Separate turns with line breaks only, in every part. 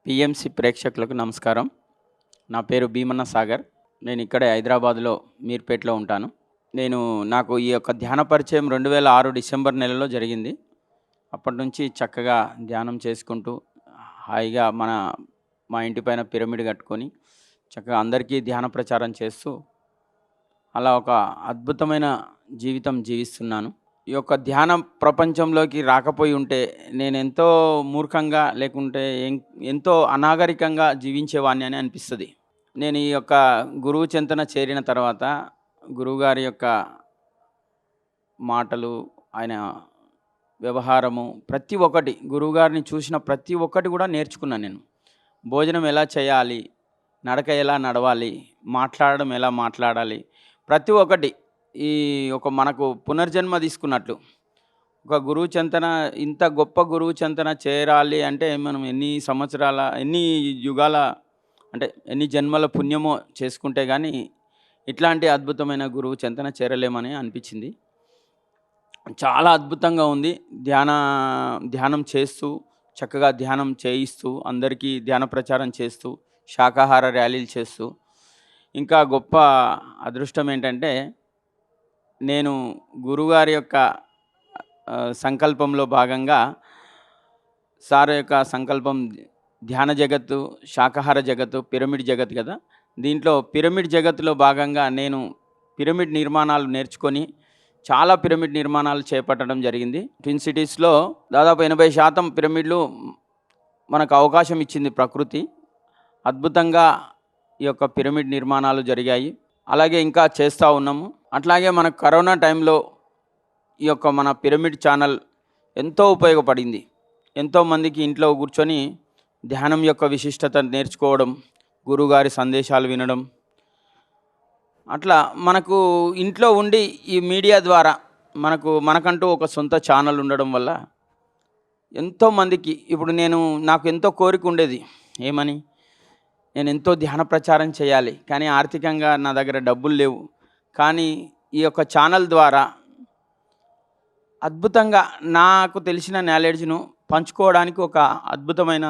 PMC ప్రేక్షకులకు నమస్కారం. నా పేరు భీమన్న సాగర్. నేను ఇక్కడే హైదరాబాద్‌లో మీర్పేట్‌లో ఉంటాను. నాకు ఈ యొక్క ధ్యాన పరిచయం 2006 డిసెంబర్ నెలలో జరిగింది. అప్పటినుంచి చక్కగా ధ్యానం చేసుకుంటూ హాయిగా మా ఇంటి పైన పిరమిడ్ కట్టుకొని చక్కగా అందరికీ ధ్యాన ప్రచారం చేస్తూ అలా ఒక అద్భుతమైన జీవితం జీవిస్తున్నాను. ఈ యొక్క ధ్యాన ప్రపంచంలోకి రాకపోయి ఉంటే నేనెంతో మూర్ఖంగా లేకుంటే ఎంతో అనాగరికంగా జీవించేవాడిని అని అనిపిస్తది. నేను ఈ యొక్క గురువు చెంతన చేరిన తర్వాత గురువుగారి యొక్క మాటలు, ఆయన వ్యవహారము ప్రతి ఒక్కటి గురువుగారిని చూసిన ప్రతి ఒక్కటి కూడా నేర్చుకున్నాను నేను. భోజనం ఎలా చేయాలి, నడక ఎలా నడవాలి, మాట్లాడడం ఎలా మాట్లాడాలి, ప్రతి ఒక్కటి మనకు పునర్జన్మ తీసుకున్నట్లు. ఒక గురువు చెంతన ఇంత గొప్ప గురువు చెంతన చేరాలి అంటే మనం ఎన్ని యుగాల అంటే ఎన్ని జన్మల పుణ్యమో చేసుకుంటే కానీ ఇట్లాంటి అద్భుతమైన గురువు చెంతన చేరలేమని అనిపించింది. చాలా అద్భుతంగా ఉంది. ధ్యానం చేస్తూ చక్కగా ధ్యానం చేయిస్తూ అందరికీ ధ్యాన ప్రచారం చేస్తూ శాకాహార ర్యాలీలు చేస్తూ ఇంకా గొప్ప అదృష్టం ఏంటంటే నేను గురువుగారి యొక్క సంకల్పంలో భాగంగా సార్ యొక్క సంకల్పం ధ్యాన జగత్తు, శాకాహార జగత్తు, పిరమిడ్ జగత్తు కదా. దీంట్లో పిరమిడ్ జగత్తులో భాగంగా నేను పిరమిడ్ నిర్మాణాలు నేర్చుకొని చాలా పిరమిడ్ నిర్మాణాలు చేపట్టడం జరిగింది. ట్విన్ సిటీస్లో దాదాపు 80% పిరమిడ్లు మనకు అవకాశం ఇచ్చింది ప్రకృతి. అద్భుతంగా ఈ యొక్క పిరమిడ్ నిర్మాణాలు జరిగాయి. అలాగే ఇంకా చేస్తూ ఉన్నాము. అట్లాగే మన కరోనా టైంలో ఈ యొక్క మన పిరమిడ్ ఛానల్ ఎంతో ఉపయోగపడింది. ఎంతోమందికి ఇంట్లో కూర్చొని ధ్యానం యొక్క విశిష్టత నేర్చుకోవడం, గురువుగారి సందేశాలు వినడం, అట్లా మనకు ఇంట్లో ఉండి ఈ మీడియా ద్వారా మనకంటూ ఒక సొంత ఛానల్ ఉండడం వల్ల ఎంతోమందికి ఇప్పుడు నాకు ఎంతో కోరిక ఉండేది. ఏమని? నేను ఎంతో ధ్యాన ప్రచారం చేయాలి, కానీ ఆర్థికంగా నా దగ్గర డబ్బులు లేవు. కానీ ఈ యొక్క ఛానల్ ద్వారా అద్భుతంగా నాకు తెలిసిన నాలెడ్జ్ను పంచుకోవడానికి ఒక అద్భుతమైన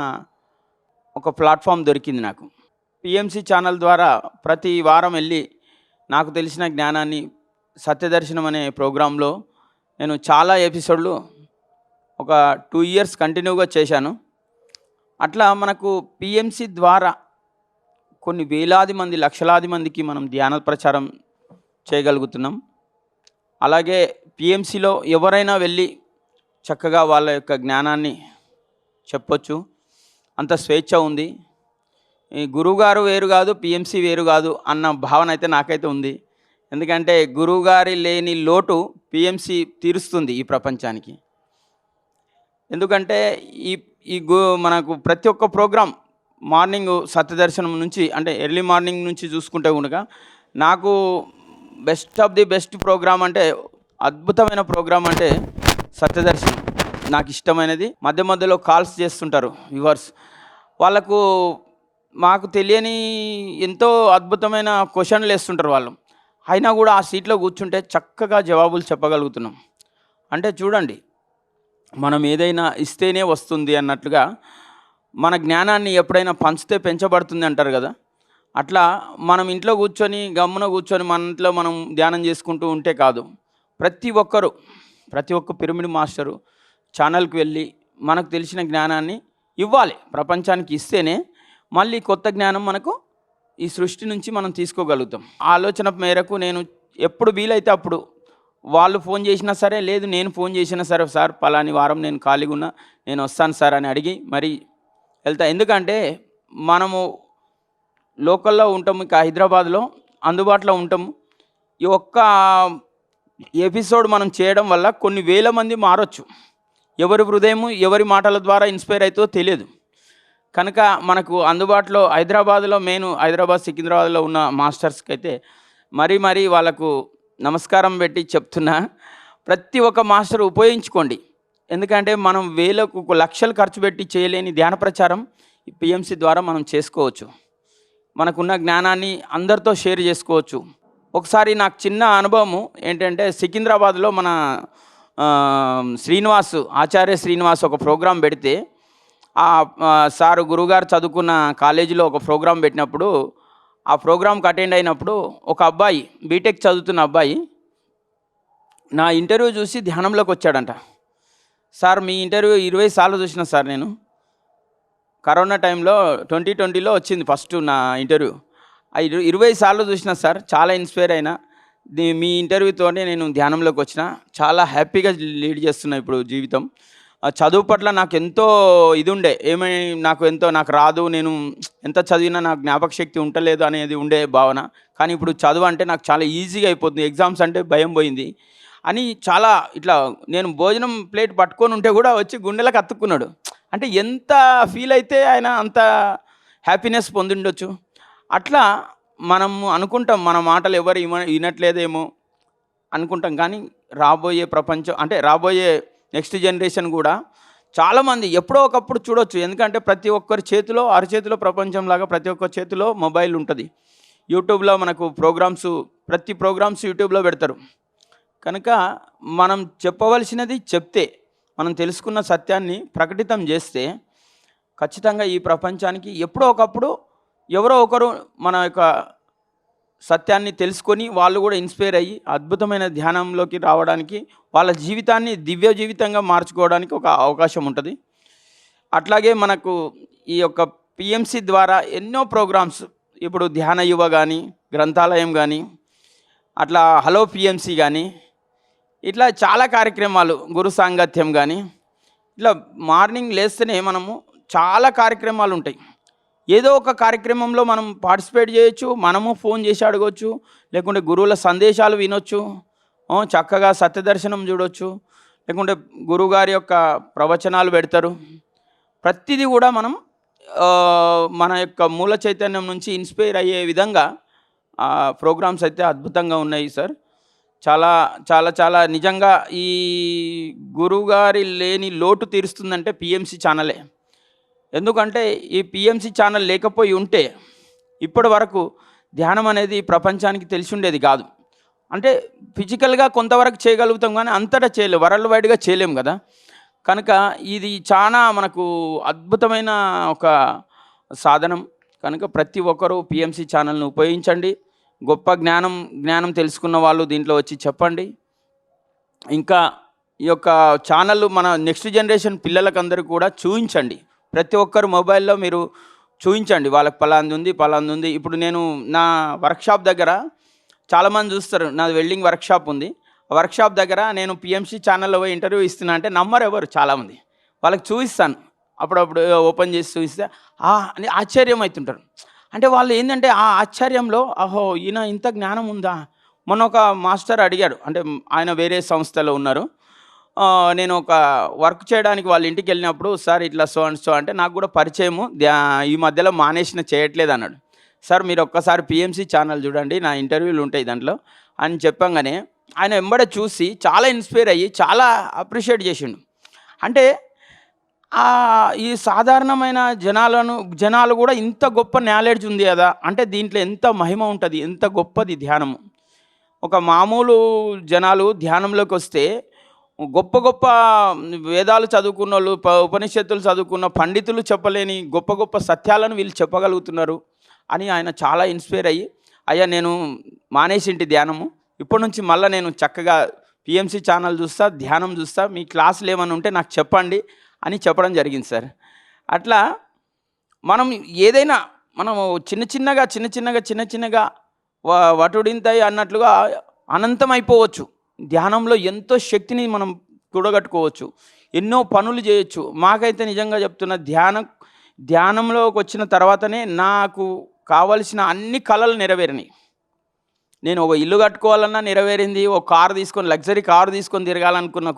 ఒక ప్లాట్ఫామ్ దొరికింది నాకు. పిఎంసి ఛానల్ ద్వారా ప్రతి వారం వెళ్ళి నాకు తెలిసిన జ్ఞానాన్ని సత్యదర్శనం అనే ప్రోగ్రాంలో నేను చాలా ఎపిసోడ్లు ఒక 2 years కంటిన్యూగా చేశాను. అట్లా మనకు పిఎంసి ద్వారా కొన్ని వేలాది మంది, లక్షలాది మందికి మనం ధ్యాన ప్రచారం చేయగలుగుతున్నాం. అలాగే పిఎంసిలో ఎవరైనా వెళ్ళి చక్కగా వాళ్ళ యొక్క జ్ఞానాన్ని చెప్పొచ్చు. అంత స్వేచ్ఛ ఉంది. ఈ గురువుగారు వేరు కాదు, పిఎంసి వేరు కాదు అన్న భావన అయితే నాకైతే ఉంది. ఎందుకంటే గురువుగారి లేని లోటు పిఎంసి తీరుస్తుంది ఈ ప్రపంచానికి. ఎందుకంటే మనకు ప్రతి ఒక్క ప్రోగ్రాం మార్నింగ్ సత్యదర్శనం నుంచి అంటే ఎర్లీ మార్నింగ్ నుంచి చూసుకుంటే కనుక నాకు best of the best program అంటే అద్భుతమైన ప్రోగ్రామ్ అంటే సత్యదర్శనం నాకు ఇష్టమైనది. మధ్య మధ్యలో కాల్స్ చేస్తుంటారు వ్యూవర్స్. వాళ్ళకు మాకు తెలియని ఎంతో అద్భుతమైన క్వశ్చన్లు వేస్తుంటారు వాళ్ళు. అయినా కూడా ఆ సీట్లో కూర్చుంటే చక్కగా జవాబులు చెప్పగలుగుతున్నాం. అంటే చూడండి, మనం ఏదైనా ఇస్తేనే వస్తుంది అన్నట్లుగా మన జ్ఞానాన్ని ఎప్పుడైనా పంచితే పెంచబడుతుంది అంటారు కదా. అట్లా మనం ఇంట్లో కూర్చొని గమ్మున కూర్చొని మన ఇంట్లో మనం ధ్యానం చేసుకుంటూ ఉంటే కాదు. ప్రతి ఒక్క పిరమిడ్ మాస్టరు ఛానల్కి వెళ్ళి మనకు తెలిసిన జ్ఞానాన్ని ఇవ్వాలి. ప్రపంచానికి ఇస్తేనే మళ్ళీ కొత్త జ్ఞానం మనకు ఈ సృష్టి నుంచి మనం తీసుకోగలుగుతాం. ఆలోచన మేరకు నేను ఎప్పుడు వీలైతే అప్పుడు వాళ్ళు ఫోన్ చేసినా సరే, లేదు నేను ఫోన్ చేసినా సరే, సార్ పలాని వారం నేను ఖాళీగా ఉన్నా, నేను వస్తాను సార్ అని అడిగి మరి వెళ్తా. ఎందుకంటే మనము లోకల్లో ఉంటాము, ఇక హైదరాబాద్లో అందుబాటులో ఉంటాము. ఈ ఒక్క ఎపిసోడ్ మనం చేయడం వల్ల కొన్ని వేల మంది మారొచ్చు. ఎవరి హృదయం ఎవరి మాటల ద్వారా ఇన్స్పైర్ అవుతుందో తెలియదు. కనుక మనకు అందుబాటులో హైదరాబాద్ సికింద్రాబాద్లో ఉన్న మాస్టర్స్కి అయితే మరీ వాళ్ళకు నమస్కారం పెట్టి చెప్తున్నా, ప్రతి ఒక్క మాస్టర్ ఉపయోగించుకోండి. ఎందుకంటే మనం వేలకు లక్షలు ఖర్చు పెట్టి చేయలేని ధ్యాన ప్రచారం పిఎంసి ద్వారా మనం చేసుకోవచ్చు. మనకున్న జ్ఞానాన్ని అందరితో షేర్ చేసుకోవచ్చు. ఒకసారి నాకు చిన్న అనుభవం ఏంటంటే, సికింద్రాబాద్లో మన ఆచార్య శ్రీనివాస్ ఒక ప్రోగ్రాం పెడితే సారు గురువుగారు చదువుకున్న కాలేజీలో ఒక ప్రోగ్రాం పెట్టినప్పుడు, ఆ ప్రోగ్రామ్‌కి అటెండ్ అయినప్పుడు ఒక అబ్బాయి బీటెక్ చదువుతున్న అబ్బాయి నా ఇంటర్వ్యూ చూసి ధ్యానంలోకి వచ్చాడంట. సార్ మీ ఇంటర్వ్యూ 20 సార్లు చూసిన సార్ నేను. కరోనా టైంలో 2020లో వచ్చింది ఫస్ట్ నా ఇంటర్వ్యూ. 20 సార్లు చూసిన సార్. చాలా ఇన్స్పైర్ అయినా. మీ ఇంటర్వ్యూతోనే నేను ధ్యానంలోకి వచ్చిన. చాలా హ్యాపీగా లీడ్ చేస్తున్నా ఇప్పుడు జీవితం. చదువు పట్ల నాకెంతో ఇదుండే. నాకు రాదు, నేను ఎంత చదివినా నాకు జ్ఞాపక శక్తి ఉంటలేదు అనేది ఉండే భావన. కానీ ఇప్పుడు చదువు అంటే నాకు చాలా ఈజీగా అయిపోతుంది. ఎగ్జామ్స్ అంటే భయం పోయింది అని చాలా ఇట్లా నేను భోజనం ప్లేట్ పట్టుకొని ఉంటే కూడా వచ్చి గుండెలకు అతుక్కున్నాడు. అంటే ఎంత ఫీల్ అయితే ఆయన అంత హ్యాపీనెస్ పొందిండొచ్చు. అట్లా మనము అనుకుంటాం మన మాటలు ఎవరు వినట్లేదేమో అనుకుంటాం. కానీ రాబోయే ప్రపంచం అంటే రాబోయే నెక్స్ట్ జనరేషన్ కూడా చాలామంది ఎప్పుడో ఒకప్పుడు చూడొచ్చు. ఎందుకంటే ప్రతి ఒక్కరి చేతిలో అరచేతిలో ప్రపంచంలాగా ప్రతి ఒక్కరి చేతిలో మొబైల్ ఉంటుంది. యూట్యూబ్లో మనకు ప్రతి ప్రోగ్రామ్స్ యూట్యూబ్లో పెడతారు. కనుక మనం చెప్పవలసినది చెప్తే, మనం తెలుసుకున్న సత్యాన్ని ప్రకటితం చేస్తే ఖచ్చితంగా ఈ ప్రపంచానికి ఎప్పుడో ఒకప్పుడు ఎవరో ఒకరు మన యొక్క సత్యాన్ని తెలుసుకొని వాళ్ళు కూడా ఇన్స్పైర్ అయ్యి అద్భుతమైన ధ్యానంలోకి రావడానికి, వాళ్ళ జీవితాన్ని దివ్య జీవితంగా మార్చుకోవడానికి ఒక అవకాశం ఉంటుంది. అట్లాగే మనకు ఈ యొక్క పిఎంసి ద్వారా ఎన్నో ప్రోగ్రామ్స్, ఇప్పుడు ధ్యాన యువ కానీ, గ్రంథాలయం కానీ, అట్లా హలో పిఎంసి కానీ, ఇట్లా చాలా కార్యక్రమాలు, గురు సాంగత్యం కానీ, ఇట్లా మార్నింగ్ లేస్తేనే మనము చాలా కార్యక్రమాలు ఉంటాయి. ఏదో ఒక కార్యక్రమంలో మనం పార్టిసిపేట్ చేయొచ్చు, మనము ఫోన్ చేసి అడగవచ్చు, లేకుంటే గురువుల సందేశాలు వినొచ్చు, చక్కగా సత్యదర్శనం చూడొచ్చు, లేకుంటే గురువుగారి యొక్క ప్రవచనాలు పెడతారు. ప్రతిదీ కూడా మనం మన యొక్క మూల చైతన్యం నుంచి ఇన్స్పైర్ అయ్యే విధంగా ప్రోగ్రామ్స్ అయితే అద్భుతంగా ఉన్నాయి సార్. చాలా చాలా చాలా నిజంగా ఈ గురువుగారి లేని లోటు తీరుస్తుందంటే పిఎంసి ఛానలే. ఎందుకంటే ఈ పిఎంసి ఛానల్ లేకపోయి ఉంటే ఇప్పటి వరకు ధ్యానం అనేది ప్రపంచానికి తెలిసి ఉండేది కాదు. అంటే ఫిజికల్గా కొంతవరకు చేయగలుగుతాం కానీ అంతటా చేయలేం, వరల్డ్ వైడ్గా చేయలేం కదా. కనుక ఇది చాలా మనకు అద్భుతమైన ఒక సాధనం. కనుక ప్రతి ఒక్కరూ పిఎంసి ఛానల్ను ఉపయోగించండి. గొప్ప జ్ఞానం తెలుసుకున్న వాళ్ళు దీంట్లో వచ్చి చెప్పండి. ఇంకా ఈ యొక్క ఛానల్ మన నెక్స్ట్ జనరేషన్ పిల్లలకందరికీ కూడా చూపించండి. ప్రతి ఒక్కరు మొబైల్లో మీరు చూపించండి, వాళ్ళకి పలాంది ఉంది. ఇప్పుడు నేను నా వర్క్షాప్ దగ్గర చాలామంది చూస్తారు, నాది వెల్డింగ్ వర్క్షాప్ ఉంది. ఆ వర్క్షాప్ దగ్గర నేను పిఎంసి ఛానల్లో పోయి ఇంటర్వ్యూ ఇస్తున్నా అంటే నమ్మరు ఎవరు, చాలామంది. వాళ్ళకి చూపిస్తాను, అప్పుడప్పుడు ఓపెన్ చేసి చూపిస్తే అని ఆశ్చర్యం అవుతుంటారు. అంటే వాళ్ళు ఏంటంటే ఆ ఆశ్చర్యంలో అహో ఈయన ఇంత జ్ఞానం ఉందా. మొన్న ఒక మాస్టర్ అడిగాడు, అంటే ఆయన వేరే సంస్థలో ఉన్నారు. నేను ఒక వర్క్ చేయడానికి వాళ్ళ ఇంటికి వెళ్ళినప్పుడు సార్ ఇట్లా సో అండ్ సో అంటే నాకు కూడా పరిచయము, ఈ మధ్యలో చేయట్లేదు అన్నాడు. సార్ మీరు ఒక్కసారి పిఎంసి ఛానల్ చూడండి, నా ఇంటర్వ్యూలు ఉంటాయి దాంట్లో అని చెప్పంగానే ఆయన వెంబడే చూసి చాలా ఇన్స్పైర్ అయ్యి చాలా అప్రిషియేట్ చేసిండు. అంటే ఈ సాధారణమైన జనాలు కూడా ఇంత గొప్ప నాలెడ్జ్ ఉంది కదా, అంటే దీంట్లో ఎంత మహిమ ఉంటుంది, ఎంత గొప్పది ధ్యానము. ఒక మామూలు జనాలు ధ్యానంలోకి వస్తే గొప్ప గొప్ప వేదాలు చదువుకున్న వాళ్ళు, ఉపనిషత్తులు చదువుకున్న పండితులు చెప్పలేని గొప్ప గొప్ప సత్యాలను వీళ్ళు చెప్పగలుగుతున్నారు అని ఆయన చాలా ఇన్స్పైర్ అయ్యి, అయ్యా నేను మానేసింటి ధ్యానము, ఇప్పటి నుంచి మళ్ళీ నేను చక్కగా పిఎంసి ఛానల్ చూస్తా, ధ్యానం చూస్తా, మీ క్లాసులు ఏమైనా ఉంటే నాకు చెప్పండి అని చెప్పడం జరిగింది సార్. అట్లా మనం ఏదైనా మనము చిన్న చిన్నగా వటుడింతాయి అన్నట్లుగా అనంతం అయిపోవచ్చు. ధ్యానంలో ఎంతో శక్తిని మనం కూడగట్టుకోవచ్చు, ఎన్నో పనులు చేయొచ్చు. మాకైతే నిజంగా చెప్తున్న ధ్యానంలోకి వచ్చిన తర్వాతనే నాకు కావలసిన అన్ని కళలు నెరవేరినాయి. నేను ఒక ఇల్లు కట్టుకోవాలన్నా నెరవేరింది, ఒక లగ్జరీ కారు తీసుకొని తిరగాలనుకున్న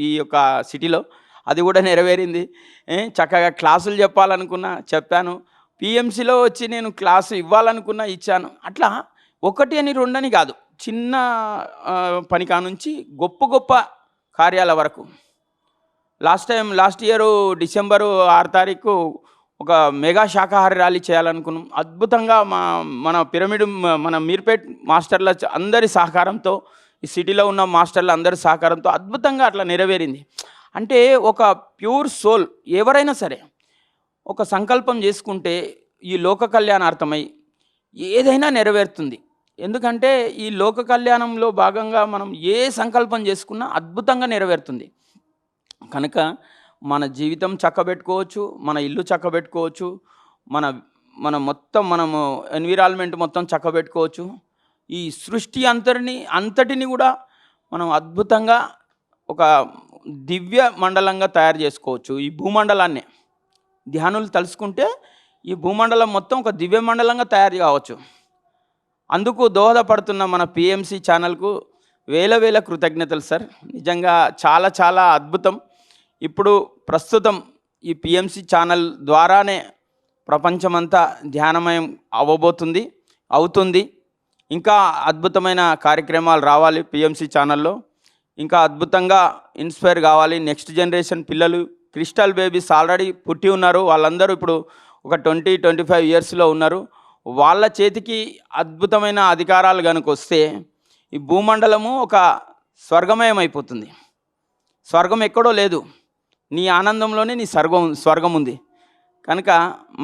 ఈ యొక్క సిటీలో అది కూడా నెరవేరింది. చక్కగా క్లాసులు చెప్పాను. పిఎంసిలో వచ్చి నేను క్లాసు ఇవ్వాలనుకున్నా ఇచ్చాను. అట్లా 1 అని 2 అని కాదు, చిన్న పని కానుంచి గొప్ప గొప్ప కార్యాల వరకు. లాస్ట్ ఇయర్ డిసెంబరు 6 తారీఖు ఒక మెగా శాకాహారి ర్యాలీ చేయాలనుకున్నాం. అద్భుతంగా మన మీర్పేట్ మాస్టర్ల అందరి సహకారంతో, ఈ సిటీలో ఉన్న మాస్టర్ల అందరి సహకారంతో అద్భుతంగా అట్లా నెరవేరింది. అంటే ఒక ప్యూర్ సోల్ ఎవరైనా సరే ఒక సంకల్పం చేసుకుంటే ఈ లోక కళ్యాణార్థమై ఏదైనా నెరవేరుతుంది. ఎందుకంటే ఈ లోక కళ్యాణంలో భాగంగా మనం ఏ సంకల్పం చేసుకున్నా అద్భుతంగా నెరవేరుతుంది. కనుక మన జీవితం చక్కబెట్టుకోవచ్చు, మన ఇల్లు చక్కబెట్టుకోవచ్చు, మన మన మొత్తం మనము ఎన్విరాన్మెంట్ మొత్తం చక్కబెట్టుకోవచ్చు. ఈ సృష్టి అంతటిని కూడా మనం అద్భుతంగా ఒక దివ్య మండలంగా తయారు చేసుకోవచ్చు. ఈ భూమండలాన్ని ధ్యానులు తలుసుకుంటే ఈ భూమండలం మొత్తం ఒక దివ్య మండలంగా తయారు కావచ్చు. అందుకు దోహదపడుతున్న మన పిఎంసి ఛానల్కు వేల కృతజ్ఞతలు సార్. నిజంగా చాలా చాలా అద్భుతం. ఇప్పుడు ప్రస్తుతం ఈ పిఎంసి ఛానల్ ద్వారానే ప్రపంచమంతా ధ్యానమయం అవుతుంది. ఇంకా అద్భుతమైన కార్యక్రమాలు రావాలి పిఎంసి ఛానల్లో. ఇంకా అద్భుతంగా ఇన్స్పైర్ కావాలి. నెక్స్ట్ జనరేషన్ పిల్లలు, క్రిస్టల్ బేబీస్ ఆల్రెడీ పుట్టి ఉన్నారు. వాళ్ళందరూ ఇప్పుడు ఒక 20-25 ఇయర్స్లో ఉన్నారు. వాళ్ళ చేతికి అద్భుతమైన అధికారాలు కనుక వస్తే ఈ భూమండలము ఒక స్వర్గమయం అయిపోతుంది. స్వర్గం ఎక్కడో లేదు, నీ ఆనందంలోనే నీ స్వర్గం ఉంది. కనుక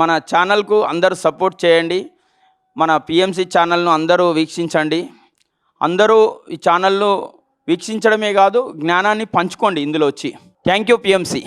మన ఛానల్కు అందరూ సపోర్ట్ చేయండి. మన పిఎంసి ఛానల్ను అందరూ వీక్షించండి. అందరూ ఈ ఛానల్ను వీక్షించడమే కాదు, జ్ఞానాన్ని పంచుకోండి ఇందులో వచ్చి. Thank you PMC.